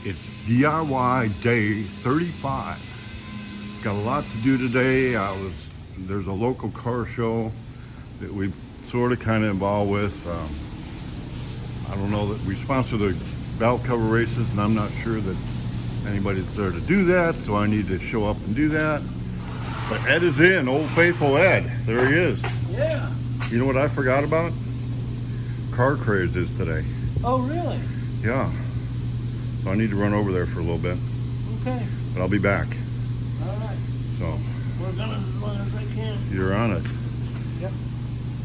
It's DIY day 35. Got a lot to do today. There's a local car show that we sort of kind of involved with. I don't know that we sponsor the valve cover races, and I'm not sure that anybody's there to do that, so I need to show up and do that. But Ed is in, old faithful Ed. There he is. Yeah. You know what I forgot about? Car Craze is today. Oh, really? Yeah. So I need to run over there for a little bit. Okay. But I'll be back. All right. So We're gonna as long as I can. you're on it. Yep.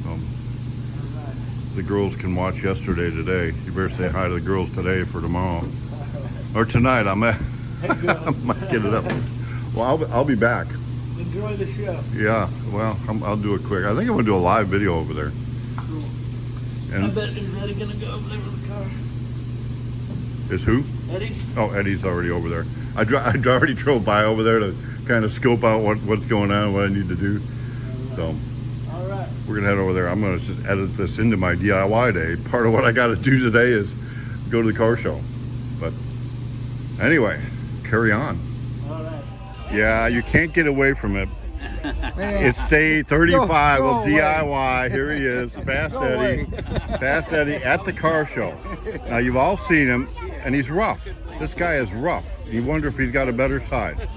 All right. The girls can watch yesterday today. You better say hi to the girls today for tomorrow. Or tonight. I might get it up. Well, I'll be back. Enjoy the show. Yeah. Well, I'll do it quick. I think I'm gonna do a live video over there. Cool. And I bet, is Eddie gonna go over there with the car? is who? Eddie? Oh, Eddie's already over there. I already drove by over there to kind of scope out what's going on, what I need to do. So All right. we're gonna head over there. I'm gonna just edit this into my DIY day. Part of what I got to do today is go to the car show. But anyway, carry on. All right. Yeah, you can't get away from it. It's day 35 Go of DIY. Here he is, Fast Eddie. Fast Eddie at the car show. Now you've all seen him, and he's rough. This guy is rough. You wonder if he's got a better side.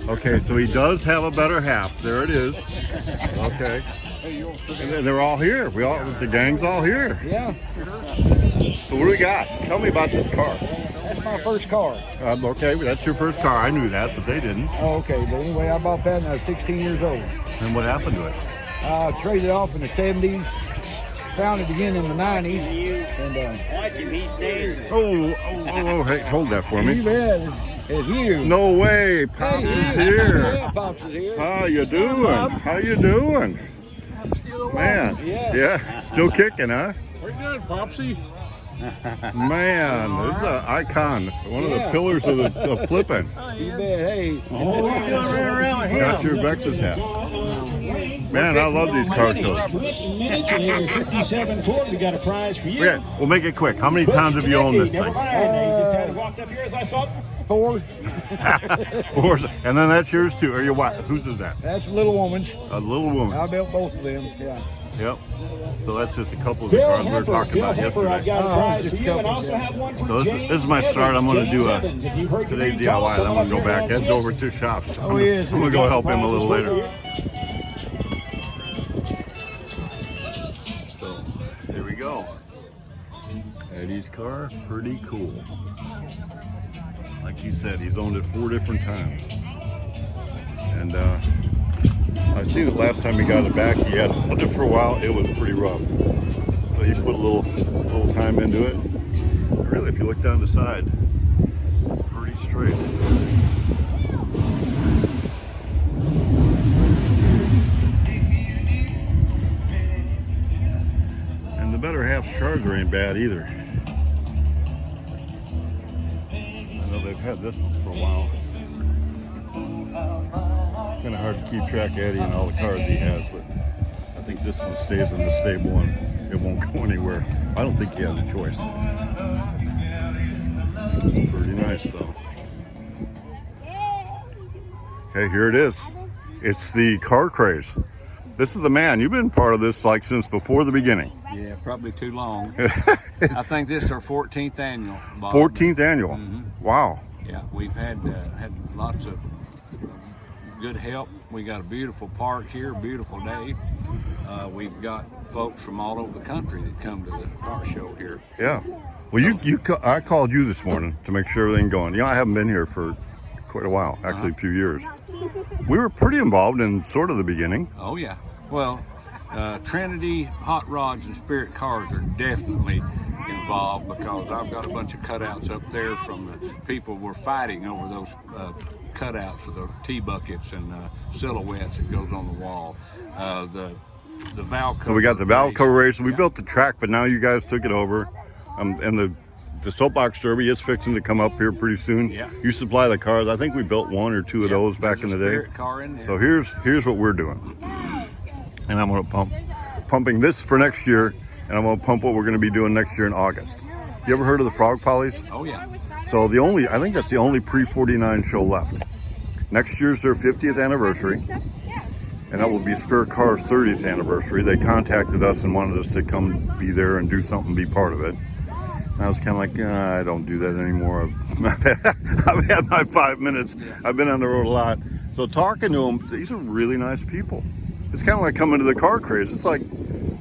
Okay, so he does have a better half. There it is. Okay. And they're all here. The gang's all here. Yeah, So what do we got? Tell me about this car. that's my first car. Okay, that's your first car. I knew that, but they didn't. Oh, okay, but anyway, I bought that when I was 16 years old. And what happened to it? I traded it off in the 70s, found it again in the 90s, and Watch him, he's dangerous. Oh, hey, hold that for you me. bet, it's you. No way, Pops is here. Yeah, Pops is here. How you doing? How you doing? Man, yeah, still kicking, huh? We're good, Popsy. Man, this is an icon, one of the Yeah. pillars of Flippin. You bet, hey. Oh, we're doing right around here. Got your Vexus hat. Man, I love these car shows. 57 Ford, we got a prize for you. Okay, we'll make it quick. How many times have you owned this Never thing? mind. You just had to walk up here as I saw it. 4, Four. And then that's yours too. Or your wife? Whose is that? that's a little woman's. A little woman. I built both of them, yeah. Yep. So that's just a couple of the Phil cars we were Hepper, talking Phil about Hepper, I've yesterday. got a prize just for a you, and couple, also yeah. have one for So James this is my start. I'm going to do Evans. If you've heard the today's name, tell DIY. him Then I'm going to go come back. up here Ed's and over to shops. Oh, he is. I'm going to go help him a little later. So here we go. Eddie's car, pretty cool. Like you said, he's owned it 4 different times. And I seen it last time he got it back. He had owned it for a while. It was pretty rough. So he put a little time into it. And really, if you look down the side, it's pretty straight. And the better half's charger ain't bad either. I know they've had this one for a while. It's kind of hard to keep track of Eddie and all the cars he has, but I think this one stays in the stable and it won't go anywhere. I don't think he has a choice. Pretty nice though. Okay, here it is. It's the Car Craze. This is the man. You've been part of this like since before the beginning. Yeah, probably too long. I think this is our 14th annual, Bob. 14th annual. Mhm. Wow. Yeah, we've had lots of good help. We got a beautiful park here, beautiful day. We've got folks from all over the country that come to the car show here. Yeah. Well, I called you this morning to make sure everything going. You know, I haven't been here for quite a while, actually a few years. We were pretty involved in sort of the beginning. Oh yeah. Well, Trinity Hot Rods and Spirit Cars are definitely involved because I've got a bunch of cutouts up there from the people who were fighting over those cutouts for the T-buckets and silhouettes that goes on the wall. The Valco. So we got the Valco race. We Yeah. built the track, but now you guys took it over. And the soapbox derby is fixing to come up here pretty soon. Yeah. You supply the cars. I think we built 1 or 2 of those back in the day. Spirit car in there. So here's what we're doing. And I'm gonna pumping this for next year, and I'm gonna pump what we're gonna be doing next year in August. You ever heard of the Frog Pollies? Oh yeah. So I think that's the only pre-49 show left. Next year's their 50th anniversary, and that will be Spirit Car's 30th anniversary. They contacted us and wanted us to come be there and do something, be part of it. And I was kind of like, I don't do that anymore. I've had my 5 minutes. I've been on the road a lot. So talking to them, these are really nice people. It's kind of like coming to the Car Craze. It's like,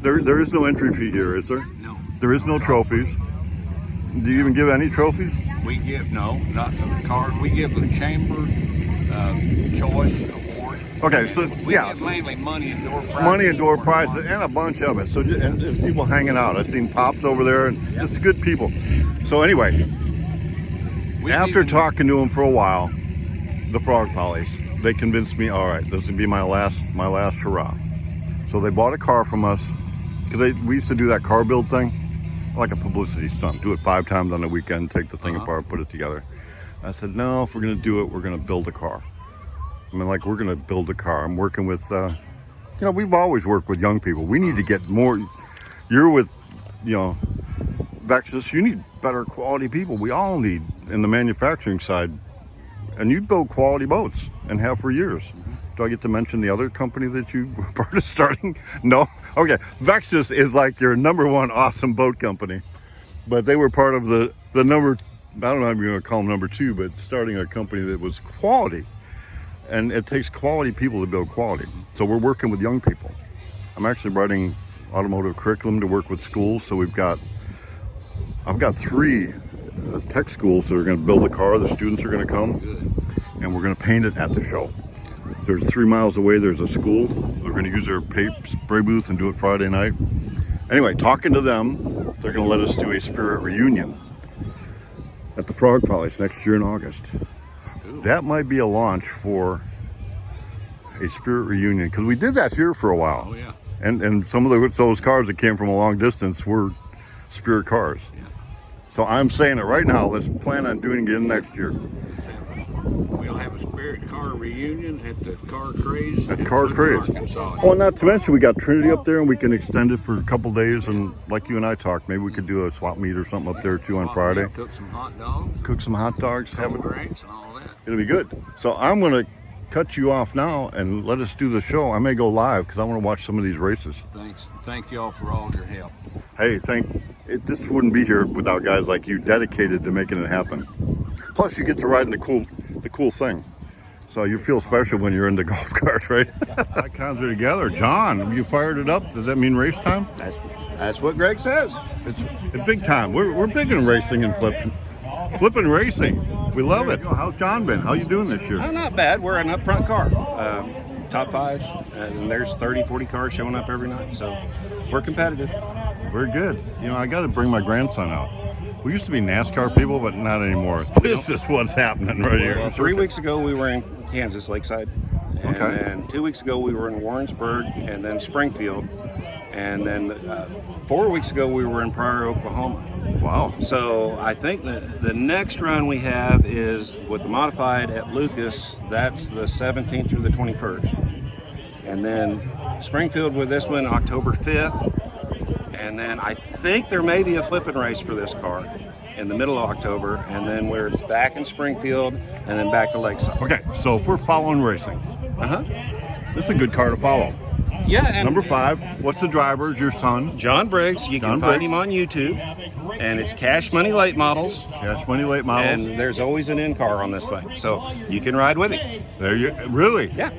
there is no entry fee here, is there? No. There is no trophies. Do you even give any trophies? We give, no, not for the cars. We give the chamber choice award. Okay, so We yeah. give mainly money and door prizes. Money and door prizes and a bunch of it. So and there's people hanging out. I've seen Pops over there and just good people. So anyway, after talking to them for a while, the Frog Pollies, they convinced me, all right, this would be my last hurrah. So they bought a car from us because we used to do that car build thing, like a publicity stunt. Do it 5 times on the weekend, take the thing apart, put it together. I said, no, if we're going to do it, we're going to build a car. I mean, like, we're going to build a car. I'm working with, we've always worked with young people. We need to get more. You're with, Vexus, you need better quality people. We all need in the manufacturing side. And you build quality boats and have for years. Do I get to mention the other company that you were part of starting? No? Okay. Vexus is like your #1 awesome boat company. But they were part of the number, I don't know if you're going to call them number 2, but starting a company that was quality. And it takes quality people to build quality. So we're working with young people. I'm actually writing automotive curriculum to work with schools. So I've got 3 tech schools that are going to build a car. The students are going to come, and we're going to paint it at the show. There's 3 miles away, there's a school. They're going to use their spray booth and do it Friday night. Anyway, talking to them, they're going to let us do a Spirit reunion at the Frog Pollies next year in August. That might be a launch for a Spirit reunion, because we did that here for a while. Oh yeah. And some of those cars that came from a long distance were Spirit cars. Yeah. So I'm saying it right now, let's plan on doing it again next year. We'll have a Spirit Car reunion at the Car Craze. At Car Craze. Oh, and not to mention, we got Trinity up there, and we can extend it for a couple days. And like you and I talked, maybe we could do a swap meet or something up there too on Friday. Cook some hot dogs. Cook some hot dogs. Have Cold it. drinks and all that. It'll be good. So I'm going to cut you off now and let us do the show. I may go live because I want to watch some of these races. Thanks. Thank y'all for all your help. Hey, this wouldn't be here without guys like you dedicated to making it happen. Plus, you get to ride in the cool thing. So you feel special when you're in the golf cart, right? Icons are together. John, you fired it up. Does that mean race time? That's what Greg says. It's big time. We're big in racing and flipping. Flippin' racing. We love it. How's John been? How you doing this year? Oh, not bad. We're an up-front car. Top 5. And there's 30, 40 cars showing up every night. So we're competitive. Very good. I got to bring my grandson out. We used to be NASCAR people, but not anymore. This is what's happening right here. Well, 3 weeks ago, we were in Kansas, Lakeside. And Okay. then 2 weeks ago, we were in Warrensburg and then Springfield. And then 4 weeks ago, we were in Pryor, Oklahoma. Wow. So I think that the next run we have is with the modified at Lucas. That's the 17th through the 21st. And then Springfield with this one, October 5th. And then I think there may be a flipping race for this car in the middle of October. And then we're back in Springfield and then back to Lakeside. Okay, so if we're following racing, this is a good car to follow. Yeah. And Number 5, what's the driver? Your son? John Briggs. You can John find Briggs. him on YouTube. And it's Cash Money Late Models. Cash Money Late Models. And there's always an in-car on this thing. So you can ride with him. There you really? Yeah.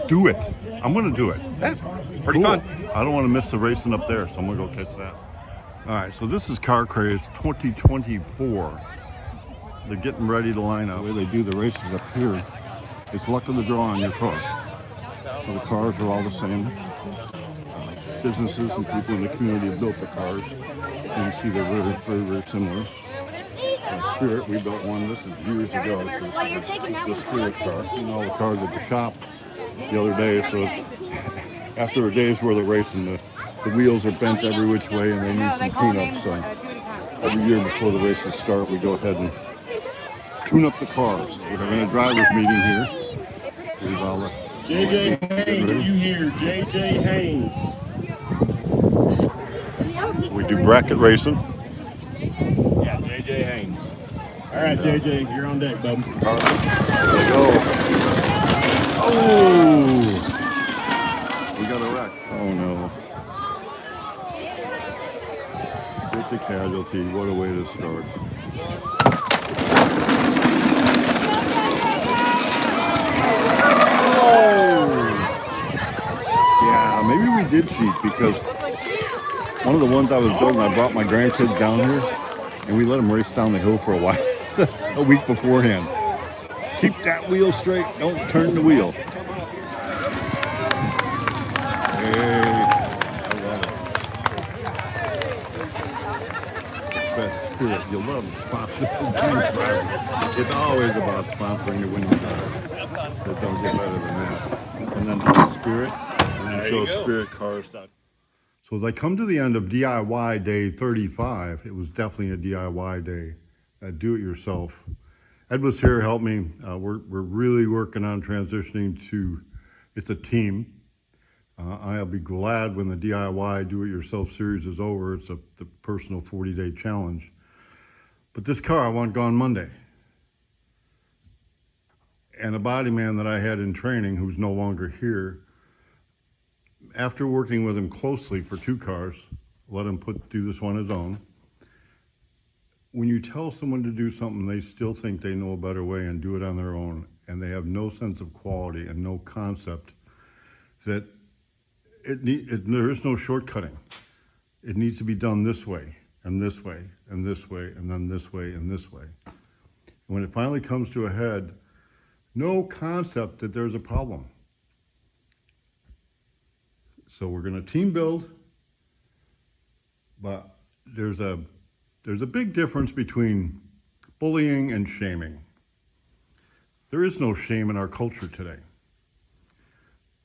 Do it. I'm going to do it. Yeah. Pretty Cool. fun. I don't want to miss the racing up there, so I'm going to go catch that. All right, so this is Car Craze 2024. They're getting ready to line up. The way they do the races up here, it's luck of the draw on your car. So the cars are all the same. Businesses and people in the community have built the cars. And you see they're very, very, very similar. Spirit, we built one. This is years ago. It's the Spirit car. Seen all the cars at the shop the other day, so after a day's worth of racing, the wheels are bent every which way and they need some cleanup. So every year before the races start, we go ahead and tune up the cars. We're having a drivers meeting here. We've all JJ Haynes, you hear JJ Haynes. We do bracket racing. J.J. Haynes. All right, JJ, you're on deck, bub. There we go. Oh! We got a wreck. Oh no. It's a casualty. What a way to start. Yeah, maybe we did cheat because one of the ones I was building, I brought my grandkids down here and we let them race down the hill for a while, a week beforehand. Keep that wheel straight, don't turn the wheel. Hey, I love it. That spirit, you love sponsoring drivers. It's always about sponsoring the winning driver. That don't get better than that. And then the spirit, and then show spiritcars.com. So as I come to the end of DIY day 35, it was definitely a DIY day. Do it yourself. Ed was here, helped me. We're really working on transitioning to, it's a team. I'll be glad when the DIY do it yourself series is over. It's the personal 40-day challenge. But this car I want gone Monday. And a body man that I had in training who's no longer here, after working with him closely for 2 cars, let him do this on his own. When you tell someone to do something, they still think they know a better way and do it on their own, and they have no sense of quality and no concept that there is no shortcutting. It needs to be done this way, and this way, and this way, and then this way, and this way. And when it finally comes to a head, no concept that there's a problem. So we're going to team build, but there's a big difference between bullying and shaming. There is no shame in our culture today.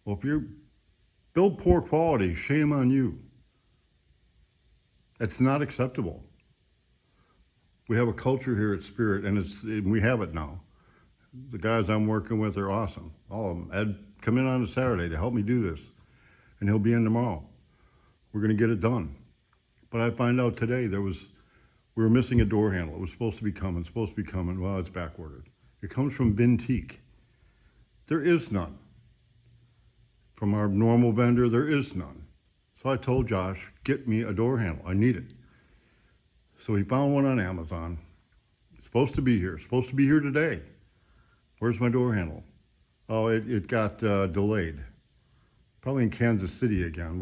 Well, if you build poor quality, shame on you. It's not acceptable. We have a culture here at Spirit, and we have it now. The guys I'm working with are awesome. All of them. Ed, come in on a Saturday to help me do this, and he'll be in tomorrow. We're going to get it done. But I find out today we were missing a door handle. It was supposed to be coming. Well, it's back ordered. It comes from Vintique. There is none. From our normal vendor, there is none. So I told Josh, get me a door handle. I need it. So he found one on Amazon. It's supposed to be here today. Where's my door handle? Oh, it got delayed. Probably in Kansas City again,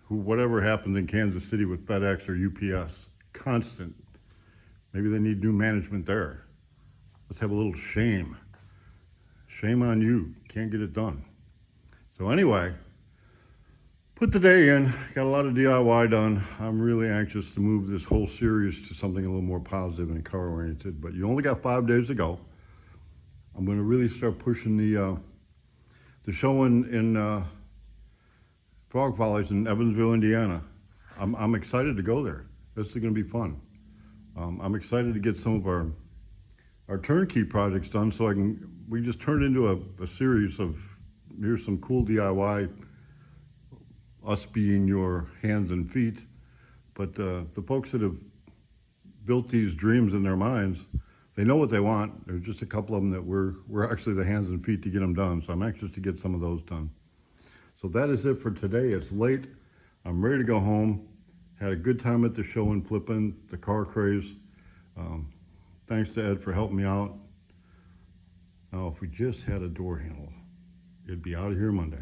whatever happens in Kansas City with FedEx or UPS, constant. Maybe they need new management there. Let's have a little shame. Shame on you. Can't get it done. So anyway, put the day in. Got a lot of DIY done. I'm really anxious to move this whole series to something a little more positive and car-oriented. But you only got 5 days to go. I'm going to really start pushing the show in Frog Follies in Evansville, Indiana. I'm excited to go there. This is going to be fun. I'm excited to get some of our turnkey projects done so we just turn it into a series of, here's some cool DIY, us being your hands and feet. But the folks that have built these dreams in their minds, they know what they want. There's just a couple of them that we're actually the hands and feet to get them done. So I'm anxious to get some of those done. So that is it for today. It's late. I'm ready to go home. Had a good time at the show in Flippin, the Car Craze. Thanks to Ed for helping me out. Now, if we just had a door handle, it'd be out of here Monday.